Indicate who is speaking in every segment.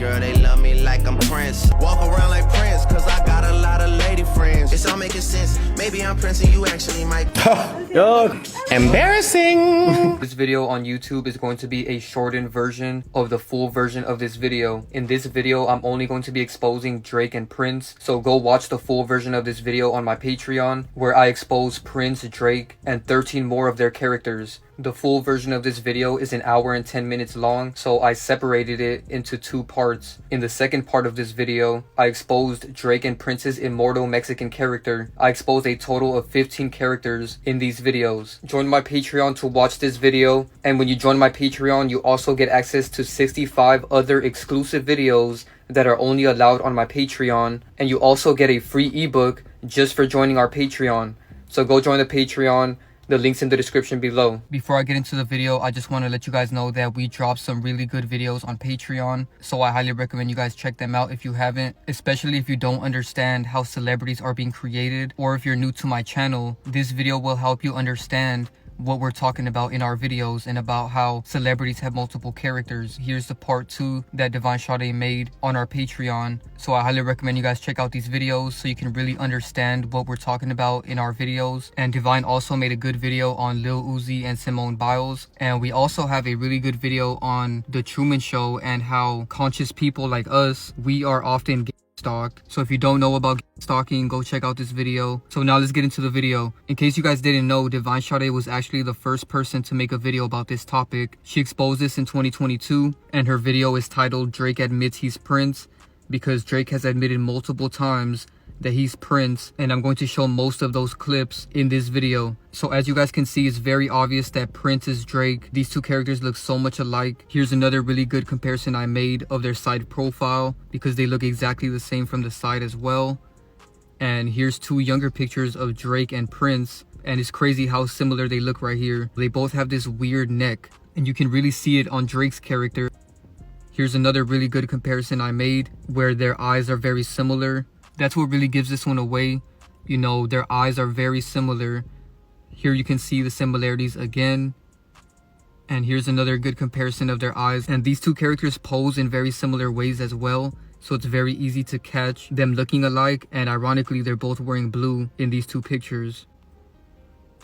Speaker 1: Girl, they love me like I'm Prince. Walk around like Prince, cause I got a lot of lady friends. It's all making sense. Maybe I'm Prince and you actually might.
Speaker 2: Yo, embarrassing.
Speaker 3: This video on YouTube is going to be a shortened version of the full version of this video. In this video, I'm only going to be exposing Drake and Prince. So go watch the full version of this video on my Patreon, where I expose Prince, Drake, and 13 more of their characters. The full version of this video is 1 hour and 10 minutes long, so I separated it into 2 parts. In the second part of this video, I exposed Drake and Prince's immortal Mexican character. I exposed a total of 15 characters in these videos. Join my Patreon to watch this video, and when you join my Patreon, you also get access to 65 other exclusive videos that are only allowed on my Patreon, and you also get a free ebook just for joining our Patreon. So go join the Patreon. The link's in the description below. Before I get into the video, I just want to let you guys know that we dropped some really good videos on Patreon. So I highly recommend you guys check them out if you haven't. Especially if you don't understand how celebrities are being created, or if you're new to my channel, this video will help you understand what we're talking about in our videos and about how celebrities have multiple characters. Here's the part 2 that Divine Sade made on our Patreon. So I highly recommend you guys check out these videos so you can really understand what we're talking about in our videos. And Divine also made a good video on Lil Uzi and Simone Biles. And we also have a really good video on The Truman Show and how conscious people like us, we are often stalked. So if you don't know about stalking, go check out this video. So now let's get into the video. In case you guys didn't know, Divine Sade was actually the first person to make a video about this topic. She exposed this in 2022, and her video is titled Drake Admits He's Prince, because Drake has admitted multiple times that he's Prince, and I'm going to show most of those clips in this video. So as you guys can see, it's very obvious that Prince is Drake. These two characters look so much alike. Here's another really good comparison I made of their side profile, because they look exactly the same from the side as well. And here's 2 younger pictures of Drake and Prince, and it's crazy how similar they look right here. They both have this weird neck, and you can really see it on Drake's character. Here's another really good comparison I made where their eyes are very similar. That's what really gives this one away. You know, their eyes are very similar. Here you can see the similarities again. And here's another good comparison of their eyes. And these 2 characters pose in very similar ways as well. So it's very easy to catch them looking alike. And ironically, they're both wearing blue in these 2 pictures.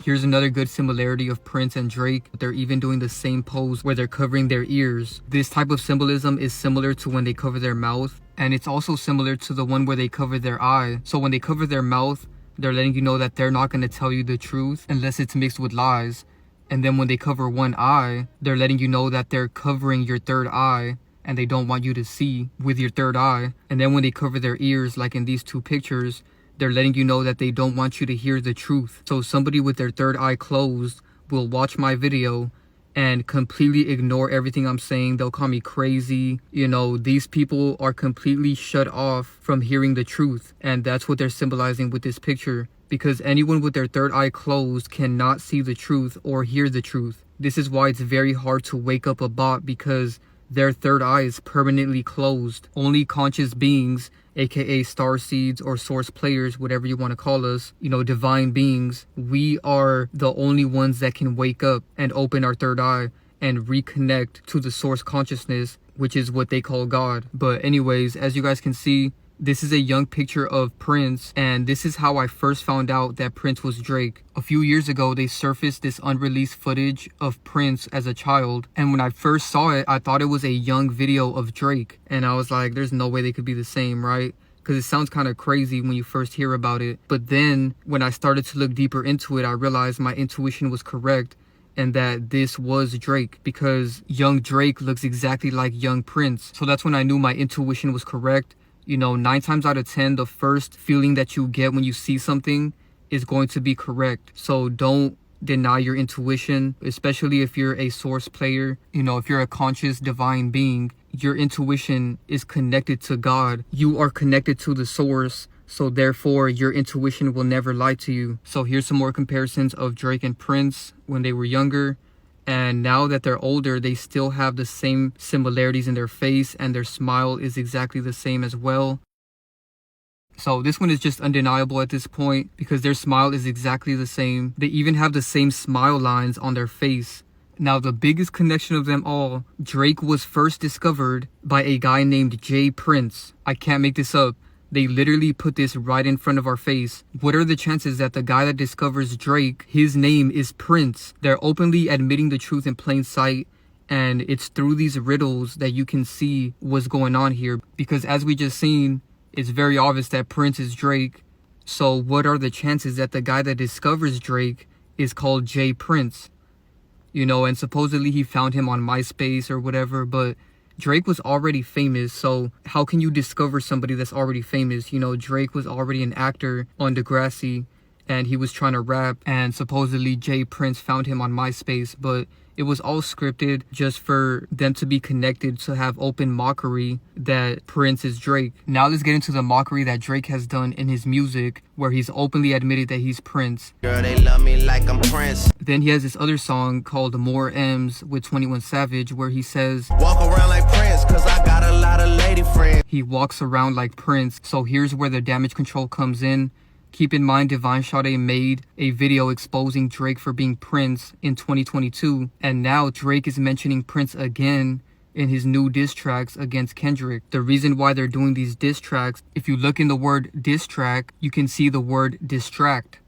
Speaker 3: Here's another good similarity of Prince and Drake. They're even doing the same pose where they're covering their ears. This type of symbolism is similar to when they cover their mouth. And it's also similar to the one where they cover their eye. So when they cover their mouth, they're letting you know that they're not going to tell you the truth unless it's mixed with lies. And then when they cover one eye, they're letting you know that they're covering your third eye and they don't want you to see with your third eye. And then when they cover their ears, like in these 2 pictures, they're letting you know that they don't want you to hear the truth. So somebody with their third eye closed will watch my video and completely ignore everything I'm saying. They'll call me crazy. You know, these people are completely shut off from hearing the truth. And that's what they're symbolizing with this picture. Because anyone with their third eye closed cannot see the truth or hear the truth. This is why it's very hard to wake up a bot, because their third eye is permanently closed. Only conscious beings, aka starseeds or source players, whatever you want to call us, you know, divine beings, we are the only ones that can wake up and open our third eye and reconnect to the source consciousness, which is what they call God. But anyways, as you guys can see, this is a young picture of Prince, and this is how I first found out that Prince was Drake. A few years ago, they surfaced this unreleased footage of Prince as a child, and when I first saw it, I thought it was a young video of Drake, and I was like, there's no way they could be the same, right? Because it sounds kind of crazy when you first hear about it. But then, when I started to look deeper into it, I realized my intuition was correct, and that this was Drake, because young Drake looks exactly like young Prince. So that's when I knew my intuition was correct. You know, 9 times out of 10, the first feeling that you get when you see something is going to be correct. So don't deny your intuition, especially if you're a source player. You know, if you're a conscious divine being, your intuition is connected to God. You are connected to the source. So therefore, your intuition will never lie to you. So here's some more comparisons of Drake and Prince when they were younger. And now that they're older, they still have the same similarities in their face, and their smile is exactly the same as well. So this one is just undeniable at this point, because their smile is exactly the same. They even have the same smile lines on their face Now, the biggest connection of them all, Drake was first discovered by a guy named J Prince. I can't make this up. They literally put this right in front of our face. What are the chances that the guy that discovers Drake, his name is Prince? They're openly admitting the truth in plain sight. And it's through these riddles that you can see what's going on here. Because as we just seen, it's very obvious that Prince is Drake. So what are the chances that the guy that discovers Drake is called J Prince? You know, and supposedly he found him on MySpace or whatever, but Drake was already famous. So how can you discover somebody that's already famous? You know, Drake was already an actor on Degrassi and he was trying to rap, and supposedly J Prince found him on MySpace, but it was all scripted just for them to be connected, to have open mockery that Prince is Drake. Now let's get into the mockery that Drake has done in his music, where he's openly admitted that he's Prince.
Speaker 1: Girl, they love me like I'm Prince.
Speaker 3: Then he has this other song called More M's with 21 Savage, where he says,
Speaker 1: Walk around like Prince, cause I got a lot of lady friends.
Speaker 3: He walks around like Prince. So here's where the damage control comes in. Keep in mind, Divine Sade made a video exposing Drake for being Prince in 2022. And now Drake is mentioning Prince again in his new diss tracks against Kendrick. The reason why they're doing these diss tracks, if you look in the word diss track, you can see the word distract.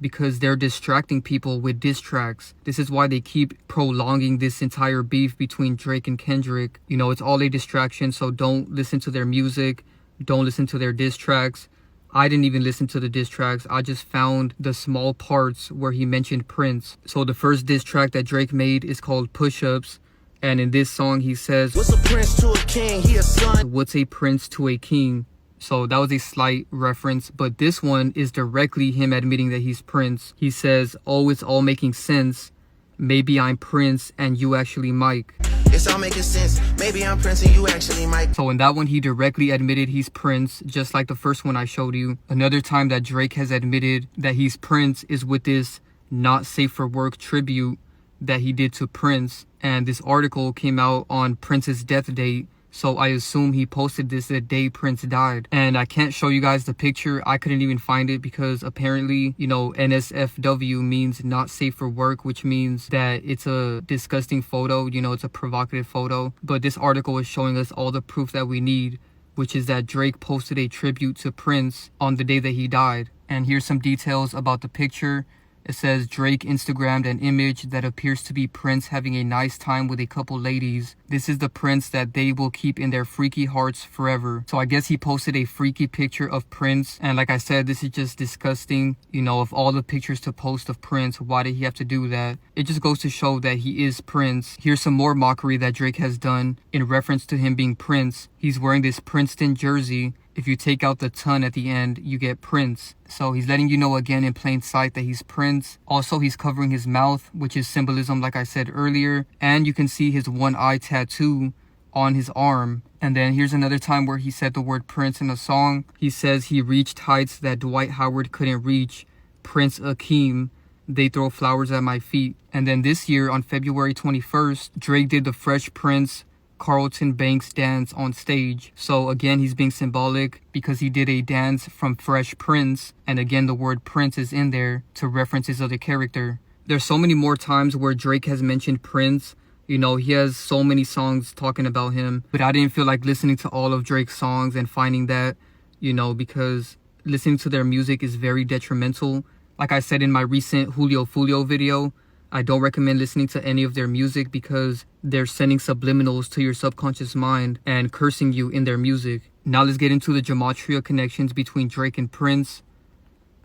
Speaker 3: Because they're distracting people with diss tracks. This is why they keep prolonging this entire beef between Drake and Kendrick. You know, it's all a distraction, so don't listen to their music. Don't listen to their diss tracks. I didn't even listen to the diss tracks. I just found the small parts where he mentioned Prince. So the first diss track that Drake made is called Push Ups. And in this song, he says,
Speaker 1: What's a prince to a king? He a son.
Speaker 3: What's a prince to a king? So that was a slight reference. But this one is directly him admitting that he's Prince. He says, oh, it's all making sense. Maybe I'm Prince and you actually Mike.
Speaker 1: It's all making sense. Maybe I'm Prince and you actually Mike.
Speaker 3: So in that one, he directly admitted he's Prince, just like the first one I showed you. Another time that Drake has admitted that he's Prince is with this Not Safe for Work tribute that he did to Prince. And this article came out on Prince's death date. So I assume he posted this the day Prince died. And I can't show you guys the picture. I couldn't even find it because apparently, you know, NSFW means not safe for work, which means that it's a disgusting photo. You know, it's a provocative photo. But this article is showing us all the proof that we need, which is that Drake posted a tribute to Prince on the day that he died. And here's some details about the picture. It says Drake Instagrammed an image that appears to be Prince having a nice time with a couple ladies. This is the Prince that they will keep in their freaky hearts forever. So I guess he posted a freaky picture of Prince. And like I said, this is just disgusting. You know, of all the pictures to post of Prince, why did he have to do that? It just goes to show that he is Prince. Here's some more mockery that Drake has done in reference to him being Prince. He's wearing this Princeton jersey. If you take out the ton at the end, you get Prince. So he's letting you know again in plain sight that he's Prince. Also, he's covering his mouth, which is symbolism like I said earlier. And you can see his one eye tattoo on his arm. And then here's another time where he said the word Prince in a song. He says he reached heights that Dwight Howard couldn't reach. Prince Akeem. They throw flowers at my feet. And then this year on February 21st, Drake did the Fresh Prince Carlton Banks dance on stage. So again, he's being symbolic because he did a dance from Fresh Prince, and again the word Prince is in there to reference his other character. There's so many more times where Drake has mentioned Prince. You know, he has so many songs talking about him, but I didn't feel like listening to all of Drake's songs and finding that, you know, because listening to their music is very detrimental. Like I said in my recent Julio Fulio video, I don't recommend listening to any of their music because they're sending subliminals to your subconscious mind and cursing you in their music. Now let's get into the Gematria connections between Drake and Prince.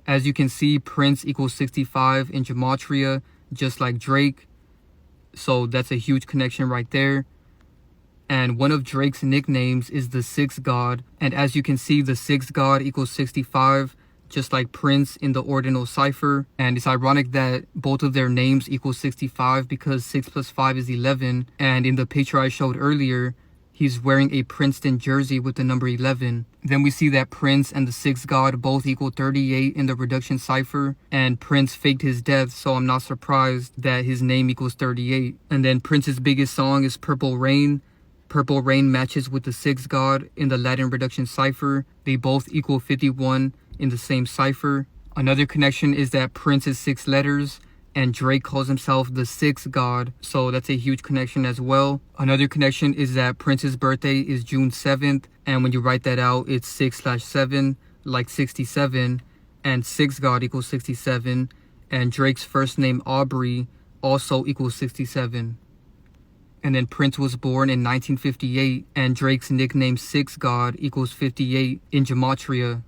Speaker 3: As you can see, Prince equals 65 in Gematria, just like Drake. So that's a huge connection right there. And one of Drake's nicknames is the Sixth God. And as you can see, the Sixth God equals 65. Just like Prince in the ordinal cipher. And it's ironic that both of their names equal 65 because 6 plus 5 is 11. And in the picture I showed earlier, he's wearing a Princeton jersey with the number 11. Then we see that Prince and the Sixth God both equal 38 in the reduction cipher. And Prince faked his death, so I'm not surprised that his name equals 38. And then Prince's biggest song is Purple Rain. Purple Rain matches with the Sixth God in the Latin reduction cipher. They both equal 51 in the same cipher. Another connection is that Prince is 6 letters and Drake calls himself the sixth god, so that's a huge connection as well. Another connection is that Prince's birthday is June 7th, and when you write that out, it's 6/7, like 67, and sixth god equals 67, and Drake's first name Aubrey also equals 67. And then Prince was born in 1958, and Drake's nickname Sixth God equals 58 in Gematria.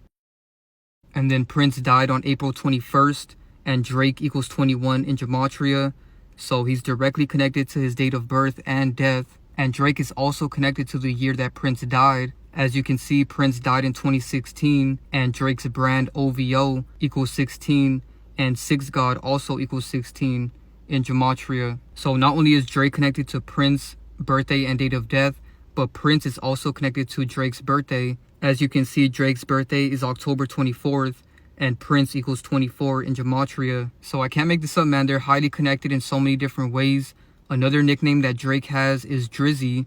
Speaker 3: And then Prince died on April 21st, and Drake equals 21 in Gematria, so he's directly connected to his date of birth and death. And Drake is also connected to the year that Prince died. As you can see, Prince died in 2016, and Drake's brand OVO equals 16, and Sixth God also equals 16 in Gematria. So not only is Drake connected to Prince's birthday and date of death, but Prince is also connected to Drake's birthday. As you can see, Drake's birthday is October 24th, and Prince equals 24 in Gematria. So I can't make this up, man. They're highly connected in so many different ways. Another nickname that Drake has is Drizzy,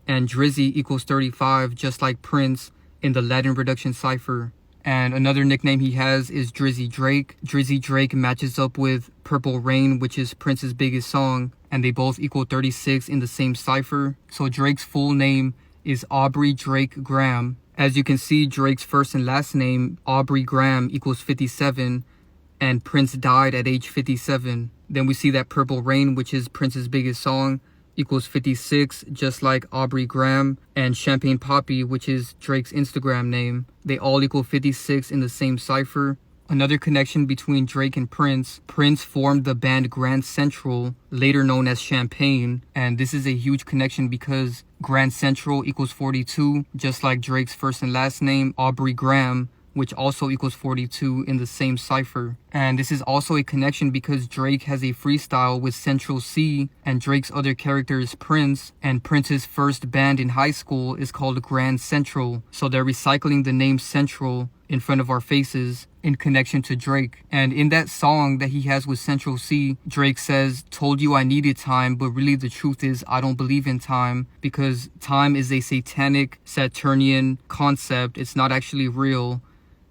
Speaker 3: and Drizzy equals 35, just like Prince in the Latin reduction cipher. And another nickname he has is Drizzy Drake. Drizzy Drake matches up with Purple Rain, which is Prince's biggest song, and they both equal 36 in the same cipher. So Drake's full name is Aubrey Drake Graham. As you can see, Drake's first and last name, Aubrey Graham, equals 57, and Prince died at age 57. Then we see that Purple Rain, which is Prince's biggest song, equals 56, just like Aubrey Graham, and Champagne Poppy, which is Drake's Instagram name. They all equal 56 in the same cipher. Another connection between Drake and Prince. Prince formed the band Grand Central, later known as Champagne, and this is a huge connection because Grand Central equals 42, just like Drake's first and last name, Aubrey Graham, which also equals 42 in the same cipher. And this is also a connection because Drake has a freestyle with Central C, and Drake's other character is Prince, and Prince's first band in high school is called Grand Central. So they're recycling the name Central in front of our faces in connection to Drake. And in that song that he has with Central C, Drake says, "Told you I needed time, but really the truth is I don't believe in time, because time is a satanic Saturnian concept. It's not actually real."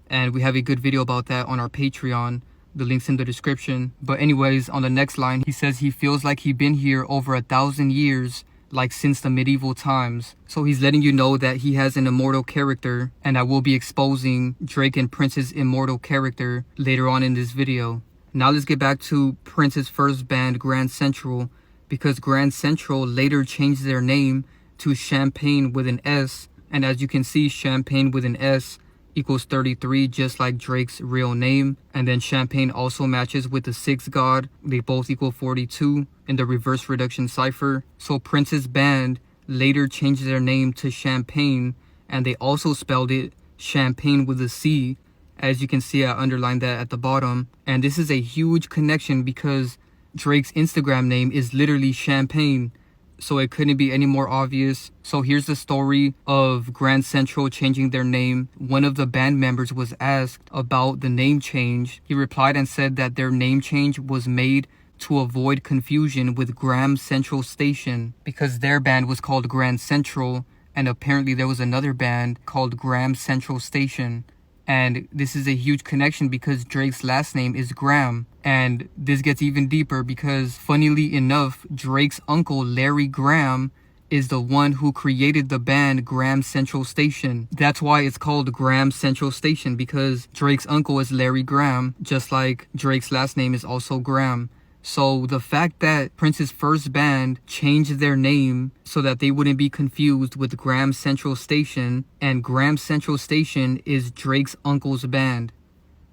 Speaker 3: And we have a good video about that on our Patreon. The link's in the description. But anyways, on the next line, he says he feels like he's been here over 1,000 years, like since the medieval times. So he's letting you know that he has an immortal character, and I will be exposing Drake and Prince's immortal character later on in this video. Now let's get back to Prince's first band, Grand Central, because Grand Central later changed their name to Champagne with an S. And as you can see, Champagne with an S equals 33, just like Drake's real name. And then Champagne also matches with the sixth god. They both equal 42 in the reverse reduction cipher. So Prince's band later changed their name to Champagne, and they also spelled it Champagne with a C. As you can see, I underlined that at the bottom. And this is a huge connection because Drake's Instagram name is literally Champagne, so it couldn't be any more obvious. So here's the story of Grand Central changing their name. One of the band members was asked about the name change. He replied and said that their name change was made to avoid confusion with Grand Central Station, because their band was called Grand Central, and apparently there was another band called Grand Central Station. And this is a huge connection because Drake's last name is Graham. And this gets even deeper because, funnily enough, Drake's uncle, Larry Graham, is the one who created the band Grand Central Station. That's why it's called Grand Central Station, because Drake's uncle is Larry Graham, just like Drake's last name is also Graham. So the fact that Prince's first band changed their name so that they wouldn't be confused with Grand Central Station, and Grand Central Station is Drake's uncle's band.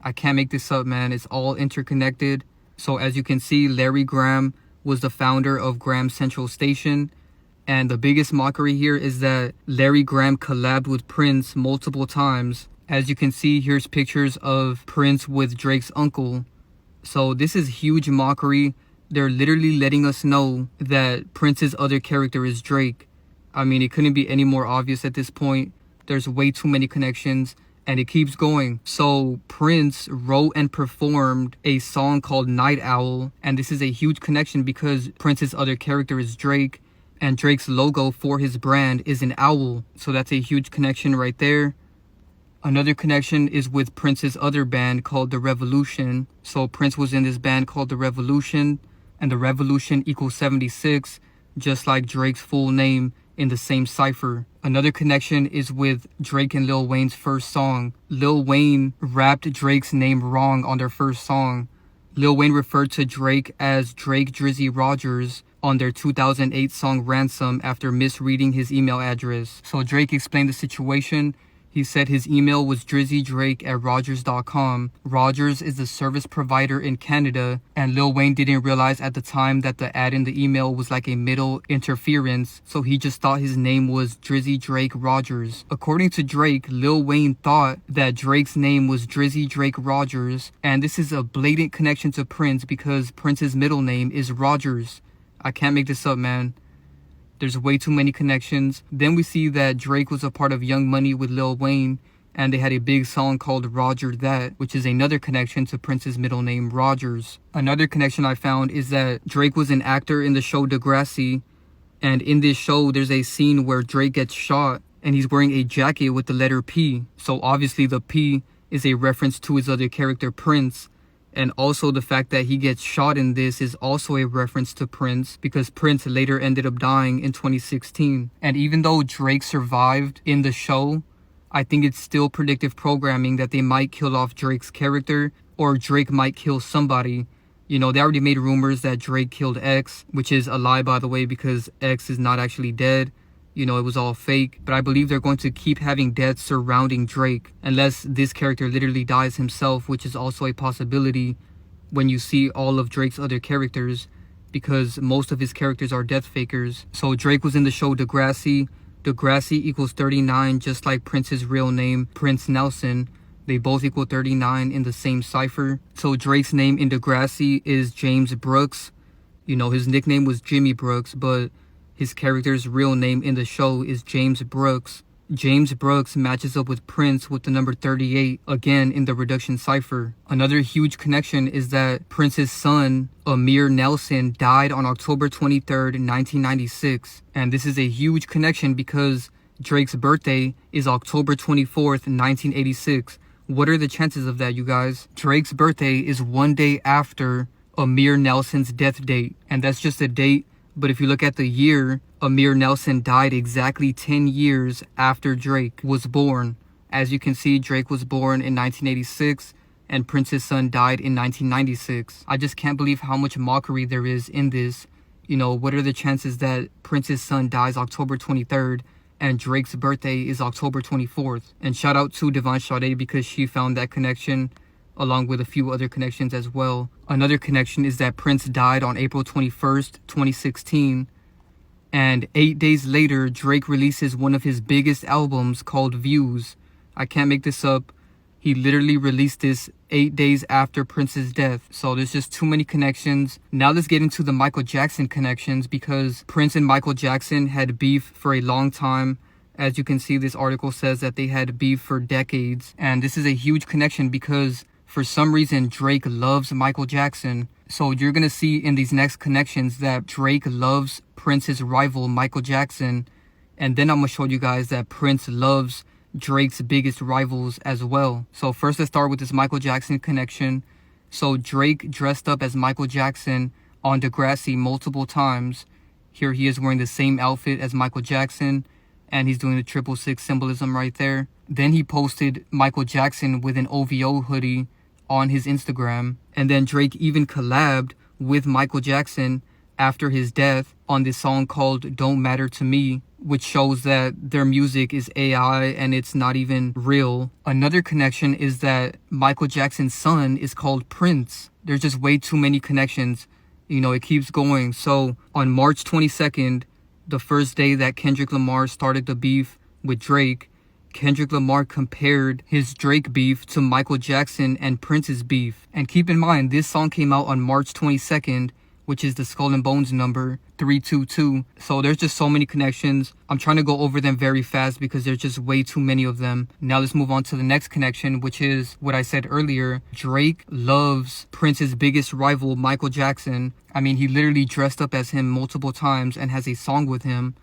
Speaker 3: I can't make this up, man. It's all interconnected. So as you can see, Larry Graham was the founder of Grand Central Station. And the biggest mockery here is that Larry Graham collabed with Prince multiple times. As you can see, here's pictures of Prince with Drake's uncle. So this is huge mockery. They're literally letting us know that Prince's other character is Drake. I mean, it couldn't be any more obvious at this point. There's way too many connections, and it keeps going. So Prince wrote and performed a song called Night Owl, and this is a huge connection because Prince's other character is Drake, and Drake's logo for his brand is an owl. So that's a huge connection right there. Another connection is with Prince's other band called The Revolution. So Prince was in this band called The Revolution, and The Revolution equals 76, just like Drake's full name in the same cipher. Another connection is with Drake and Lil Wayne's first song. Lil Wayne rapped Drake's name wrong on their first song. Lil Wayne referred to Drake as Drake Drizzy Rogers on their 2008 song Ransom after misreading his email address. So Drake explained the situation. He said his email was drizzydrake@rogers.com. Rogers is the service provider in Canada, and Lil Wayne didn't realize at the time that the ad in the email was like a middle interference, so he just thought his name was Drizzy Drake Rogers. According to Drake, Lil Wayne thought that Drake's name was Drizzy Drake Rogers, and this is a blatant connection to Prince because Prince's middle name is Rogers. I can't make this up, man. There's way too many connections. Then we see that Drake was a part of Young Money with Lil Wayne, and they had a big song called Roger That, which is another connection to Prince's middle name, Rogers. Another connection I found is that Drake was an actor in the show Degrassi, and in this show there's a scene where Drake gets shot, and he's wearing a jacket with the letter P. So obviously the P is a reference to his other character, Prince. And also the fact that he gets shot in this is also a reference to Prince, because Prince later ended up dying in 2016. And even though Drake survived in the show, I think it's still predictive programming that they might kill off Drake's character, or Drake might kill somebody. You know, they already made rumors that Drake killed X, which is a lie, by the way, because X is not actually dead. You know, it was all fake. But I believe they're going to keep having deaths surrounding Drake, unless this character literally dies himself, which is also a possibility when you see all of Drake's other characters, because most of his characters are death fakers. So Drake was in the show Degrassi. Degrassi equals 39, just like Prince's real name, Prince Nelson. They both equal 39 in the same cipher. So Drake's name in Degrassi is James Brooks. You know, his nickname was Jimmy Brooks, but his character's real name in the show is James Brooks. James Brooks matches up with Prince with the number 38, again in the reduction cipher. Another huge connection is that Prince's son, Amir Nelson, died on October 23rd, 1996. And this is a huge connection because Drake's birthday is October 24th, 1986. What are the chances of that, you guys? Drake's birthday is one day after Amir Nelson's death date, and that's just a date. But if you look at the year, Amir Nelson died exactly 10 years after Drake was born. As you can see, Drake was born in 1986 and Prince's son died in 1996. I just can't believe how much mockery there is in this. You know, what are the chances that Prince's son dies October 23rd and Drake's birthday is October 24th? And shout out to Devon Sade because she found that connection, along with a few other connections as well. Another connection is that Prince died on April 21st, 2016. And 8 days later, Drake releases one of his biggest albums called Views. I can't make this up. He literally released this 8 days after Prince's death. So there's just too many connections. Now let's get into the Michael Jackson connections, because Prince and Michael Jackson had beef for a long time. As you can see, this article says that they had beef for decades. And this is a huge connection because for some reason, Drake loves Michael Jackson. So you're going to see in these next connections that Drake loves Prince's rival, Michael Jackson. And then I'm going to show you guys that Prince loves Drake's biggest rivals as well. So first, let's start with this Michael Jackson connection. So Drake dressed up as Michael Jackson on Degrassi multiple times. Here he is wearing the same outfit as Michael Jackson, and he's doing the 666 symbolism right there. Then he posted Michael Jackson with an OVO hoodie on his Instagram. And then Drake even collabed with Michael Jackson after his death on this song called Don't Matter to Me, which shows that their music is AI and it's not even real. Another connection is that Michael Jackson's son is called Prince. There's just way too many connections. You know, it keeps going. So on March 22nd, the first day that Kendrick Lamar started the beef with Drake, Kendrick Lamar compared his Drake beef to Michael Jackson and Prince's beef. And keep in mind, this song came out on March 22nd, which is the Skull and Bones number 322. So there's just so many connections. I'm trying to go over them very fast because there's just way too many of them. Now let's move on to the next connection, which is what I said earlier. Drake loves Prince's biggest rival, Michael Jackson. I mean, he literally dressed up as him multiple times and has a song with him.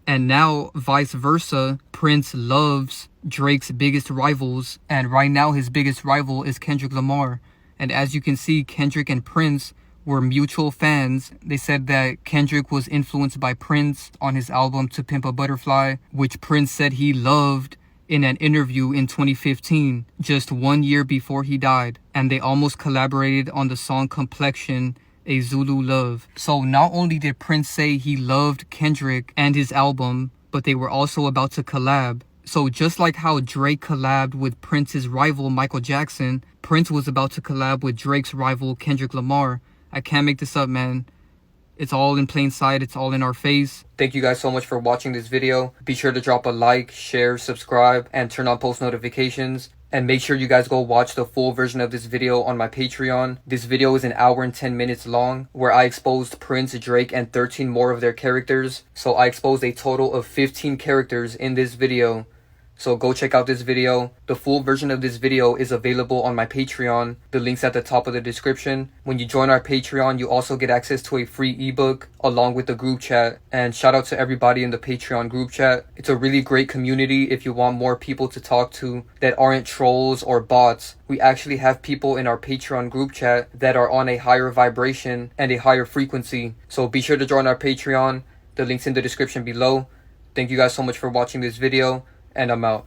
Speaker 3: And now, vice versa, Prince loves Drake's biggest rivals. And right now, his biggest rival is Kendrick Lamar. And as you can see, Kendrick and Prince were mutual fans. They said that Kendrick was influenced by Prince on his album To Pimp a Butterfly, which Prince said he loved in an interview in 2015, just 1 year before he died. And they almost collaborated on the song Complexion, A Zulu Love. So not only did Prince say he loved Kendrick and his album, but they were also about to collab. So just like how Drake collabed with Prince's rival Michael Jackson, Prince was about to collab with Drake's rival Kendrick Lamar. I can't make this up, man. It's all in plain sight. It's all in our face. Thank you guys so much for watching this video. Be sure to drop a like, share, subscribe, and turn on post notifications. And make sure you guys go watch the full version of this video on my Patreon. This video is an hour and 10 minutes long, where I exposed Prince, Drake, and 13 more of their characters. So I exposed a total of 15 characters in this video. So go check out this video. The full version of this video is available on my Patreon. The link's at the top of the description. When you join our Patreon, you also get access to a free ebook along with the group chat. And shout out to everybody in the Patreon group chat. It's a really great community if you want more people to talk to that aren't trolls or bots. We actually have people in our Patreon group chat that are on a higher vibration and a higher frequency. So be sure to join our Patreon. The link's in the description below. Thank you guys so much for watching this video. And I'm out.